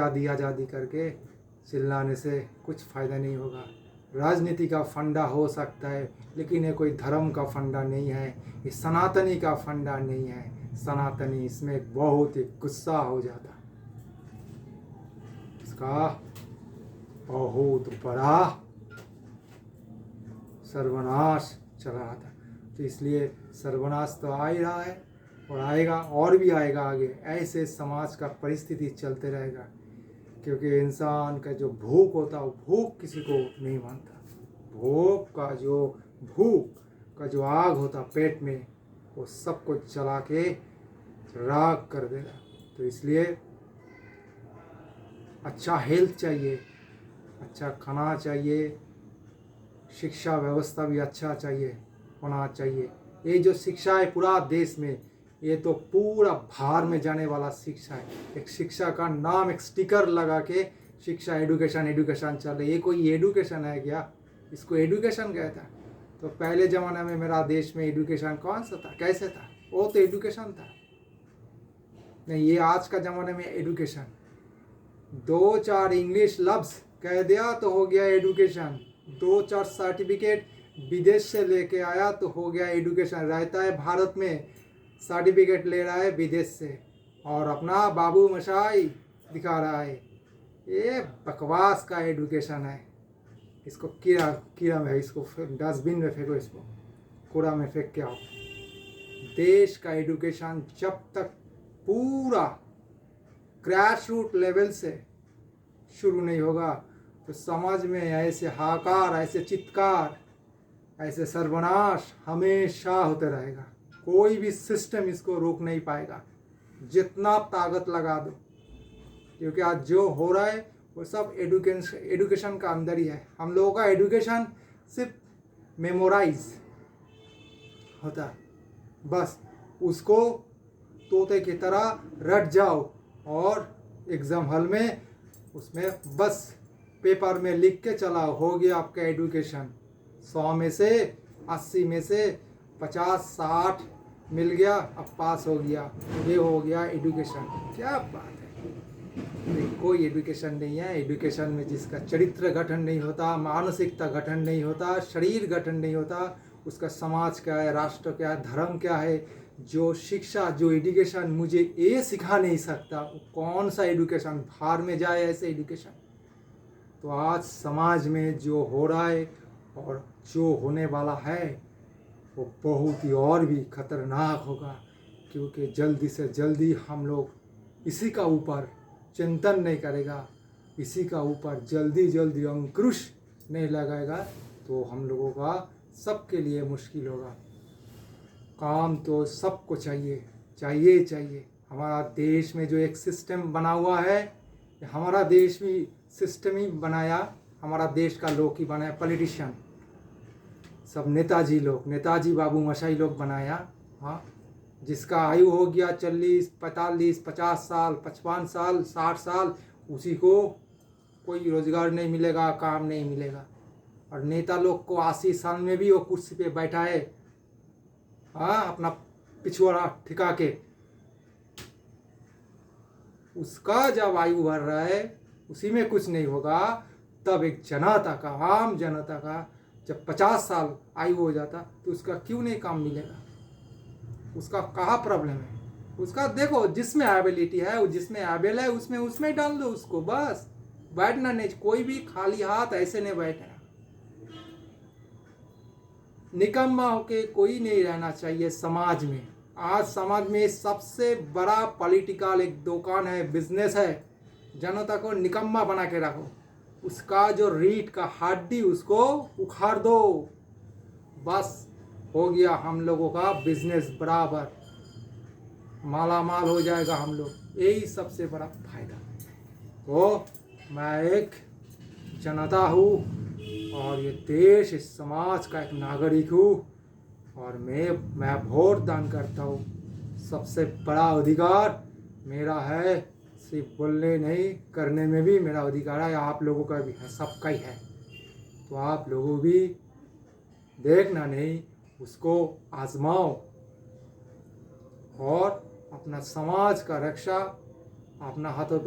आज़ादी आज़ादी करके चिल्लाने से कुछ फ़ायदा नहीं होगा। राजनीति का फंडा हो सकता है, लेकिन ये कोई धर्म का फंडा नहीं है, ये सनातनी का फंडा नहीं है। सनातनी इसमें बहुत ही गुस्सा हो जाता, इसका बहुत बड़ा सर्वनाश चला था। तो इसलिए सर्वनाश तो आ ही रहा है और आएगा, और भी आएगा आगे। ऐसे समाज का परिस्थिति चलते रहेगा, क्योंकि इंसान का जो भूख होता है वो भूख किसी को नहीं मानता। भूख का जो आग होता पेट में, वो सबको जला के राख कर देगा। तो इसलिए अच्छा हेल्थ चाहिए, अच्छा खाना चाहिए, शिक्षा व्यवस्था भी अच्छा चाहिए होना चाहिए। ये जो शिक्षा है पूरा देश में, ये तो पूरा बाहर में जाने वाला शिक्षा है। एक शिक्षा का नाम एक स्टिकर लगा के शिक्षा एडुकेशन चल रही है। ये कोई एडुकेशन है क्या? इसको एडुकेशन कहता है? तो पहले ज़माने में मेरा देश में एडुकेशन कौन सा था, कैसे था? वो तो एडुकेशन था नहीं। ये आज का ज़माने में एडुकेशन, 2-4 इंग्लिश लफ्ज़ कह दिया तो हो गया एडुकेशन, 2-4 सर्टिफिकेट विदेश से लेके आया तो हो गया एडुकेशन। रहता है भारत में, सर्टिफिकेट ले रहा है विदेश से और अपना बाबू मशाई दिखा रहा है। ये बकवास का एडुकेशन है। इसको कीड़ा में, इसको डस्टबिन में फेंको, इसको कूड़ा में फेंक के आओ। देश का एडुकेशन जब तक पूरा क्रैश रूट लेवल से शुरू नहीं होगा, तो समाज में ऐसे हाहाकार, ऐसे चित्कार, ऐसे सर्वनाश हमेशा होते रहेगा। कोई भी सिस्टम इसको रोक नहीं पाएगा, जितना ताकत लगा दो। क्योंकि आज जो हो रहा है वो सब एडुकेशन का अंदर ही है। हम लोगों का एडुकेशन सिर्फ मेमोराइज होता, बस उसको तोते की तरह रट जाओ और एग्ज़ाम हॉल में उसमें बस पेपर में लिख के चलाओ, हो गया आपका एडुकेशन। 100 में से 80 में से 50-60 मिल गया, अब पास हो गया, ये हो गया एडुकेशन। क्या बात है! कोई एडुकेशन नहीं है। एडुकेशन में जिसका चरित्र गठन नहीं होता, मानसिकता गठन नहीं होता, शरीर गठन नहीं होता, उसका समाज क्या है, राष्ट्र क्या है, धर्म क्या है, जो शिक्षा, जो एडुकेशन मुझे ये सिखा नहीं सकता, वो कौन सा एडुकेशन? बाहर में जाए ऐसे एडुकेशन। तो आज समाज में जो हो रहा है और जो होने वाला है वो बहुत ही और भी खतरनाक होगा, क्योंकि जल्दी से जल्दी हम लोग इसी का ऊपर चिंतन नहीं करेगा, इसी का ऊपर जल्दी अंकुश नहीं लगाएगा, तो हम लोगों का सबके लिए मुश्किल होगा। काम तो सबको चाहिए। हमारा देश में जो एक सिस्टम बना हुआ है, हमारा देश भी सिस्टम ही बनाया, हमारा देश का लोग ही बनाया, पॉलिटिशियन सब नेताजी बाबू मशाई लोग बनाया। हाँ, जिसका आयु हो गया 40, 45, 50 साल, 55 साल, 60 साल, उसी को कोई रोजगार नहीं मिलेगा, काम नहीं मिलेगा। और नेता लोग को 80 साल में भी वो कुर्सी पे बैठा है, हाँ, अपना पिछवाड़ा ठिका के। उसका जब आयु बढ़ रहा है, उसी में कुछ नहीं होगा, तब एक जनता का, आम जनता का जब 50 साल आयु हो जाता, तो उसका क्यों नहीं काम मिलेगा? उसका कहाँ प्रॉब्लम है? उसका देखो, जिसमें एबिलिटी है, वो जिसमें एबल है उसमें डाल दो उसको, बस। बैठना नहीं, कोई भी खाली हाथ ऐसे नहीं बैठना। निकम्मा होके कोई नहीं रहना चाहिए समाज में। आज समाज में सबसे बड़ा पॉलिटिकल एक दुकान है, बिजनेस है, जनता को निकम्मा बना के रखो। उसका जो रीढ़ का हड्डी उसको उखाड़ दो, बस हो गया हम लोगों का बिजनेस बराबर, माला माल हो जाएगा हम लोग। यही सबसे बड़ा फायदा। तो मैं एक जनता हूँ और ये देश, इस समाज का एक नागरिक हूँ, और मैं वोट दान करता हूँ। सबसे बड़ा अधिकार मेरा है, सिर्फ बोलने नहीं, करने में भी मेरा अधिकार है। आप लोगों का भी है, सबका ही है। तो आप लोगों भी देखना नहीं, उसको आजमाओ और अपना समाज का रक्षा अपना हाथों पे